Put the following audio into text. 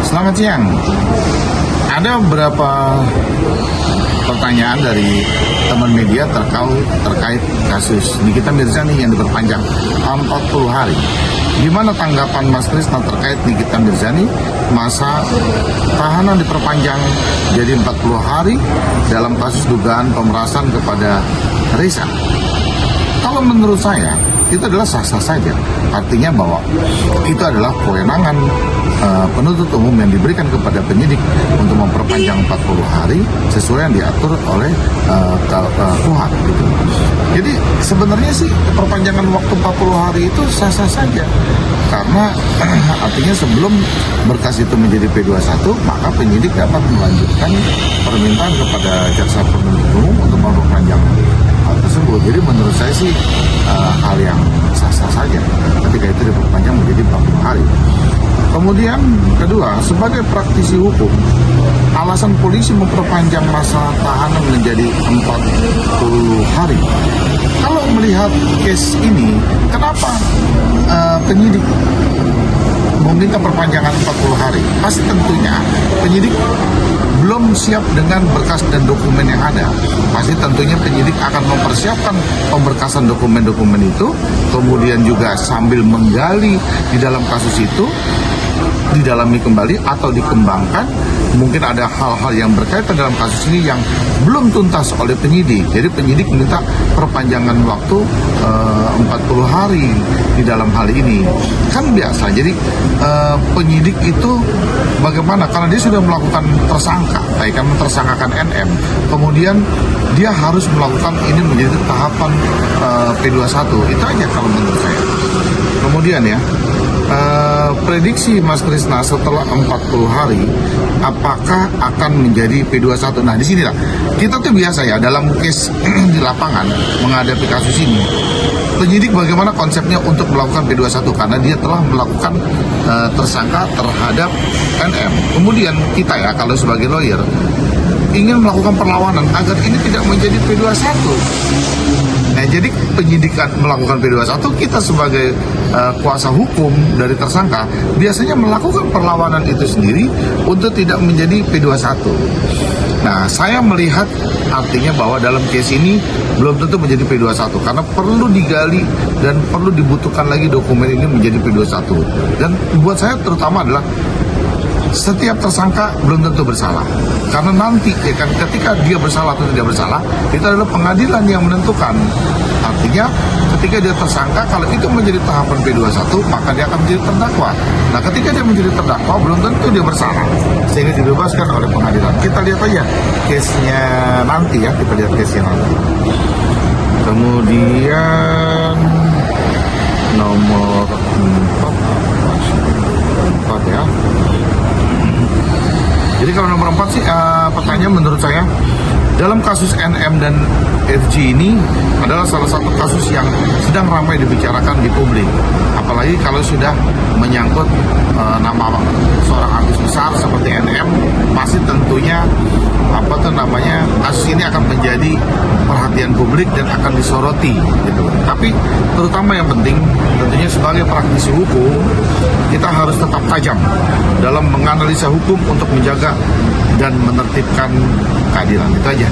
Selamat siang. Ada beberapa pertanyaan dari teman media terkait kasus Nikita Mirzani yang diperpanjang 40 hari. Gimana tanggapan Mas Krisna terkait Nikita Mirzani? Masa tahanan diperpanjang jadi 40 hari dalam kasus dugaan pemerasan kepada Reza. Kalau menurut saya, itu adalah sah-sah saja. Artinya bahwa itu adalah kewenangan penuntut umum yang diberikan kepada penyidik untuk memperpanjang 40 hari sesuai yang diatur oleh KUHP. Gitu. Jadi sebenarnya sih perpanjangan waktu 40 hari itu sah-sah saja. Karena artinya sebelum berkas itu menjadi P21, maka penyidik dapat melanjutkan permintaan kepada jaksa penuntut umum untuk memperpanjang hal tersebut. Jadi menurut saya sih hal yang sah-sah saja ketika itu diperpanjang menjadi 40 hari. Kemudian kedua, sebagai praktisi hukum, alasan polisi memperpanjang masa tahanan menjadi 40 hari. Kalau melihat case ini, kenapa penyidik meminta perpanjangan 40 hari? Pasti tentunya penyidik belum siap dengan berkas dan dokumen yang ada. Pasti tentunya penyidik akan mempersiapkan pemberkasan dokumen-dokumen itu, kemudian juga sambil menggali di dalam kasus itu, didalami kembali atau dikembangkan. Mungkin ada hal-hal yang berkaitan dalam kasus ini yang belum tuntas oleh penyidik. Jadi penyidik minta perpanjangan waktu 40 hari di dalam hal ini. Kan biasa. Jadi penyidik itu bagaimana? Karena dia sudah melakukan tersangka, baik kan mentersangkakan NM. Kemudian dia harus melakukan ini menjadi tahapan P21. Itu aja kalau menurut saya. Kemudian ya, prediksi Mas Krisna setelah 40 hari apakah akan menjadi P21. Nah disinilah kita tuh biasa ya dalam case di lapangan menghadapi kasus ini, penyidik bagaimana konsepnya untuk melakukan P21 karena dia telah melakukan tersangka terhadap NM. Kemudian kita ya kalau sebagai lawyer ingin melakukan perlawanan agar ini tidak menjadi P21. Nah, jadi penyidikan melakukan P21, kita sebagai kuasa hukum dari tersangka biasanya melakukan perlawanan itu sendiri untuk tidak menjadi P21. Nah, saya melihat artinya bahwa dalam case ini belum tentu menjadi P21 karena perlu digali dan perlu dibutuhkan lagi dokumen ini menjadi P21. Dan buat saya terutama adalah setiap tersangka belum tentu bersalah. Karena nanti ya kan ketika dia bersalah atau tidak bersalah, itu adalah pengadilan yang menentukan. Artinya ketika dia tersangka, kalau itu menjadi tahapan P21, maka dia akan menjadi terdakwa. Nah ketika dia menjadi terdakwa, belum tentu dia bersalah sehingga dibebaskan oleh pengadilan. Kita lihat aja case-nya nanti ya, kita lihat case-nya nanti. Kemudian nomor 4 ya. Jadi kalau nomor 4 sih pertanyaan menurut saya dalam kasus NM dan FG ini adalah salah satu kasus yang sedang ramai dibicarakan di publik. Apalagi kalau sudah menyangkut nama seorang artis besar seperti NM, pasti tentunya kasus ini akan menjadi perhatian publik dan akan disoroti gitu. Tapi terutama yang penting tentunya sebagai praktisi hukum kita harus tetap tajam dalam menganalisa hukum untuk menjaga dan menertibkan keadilan. Itu aja.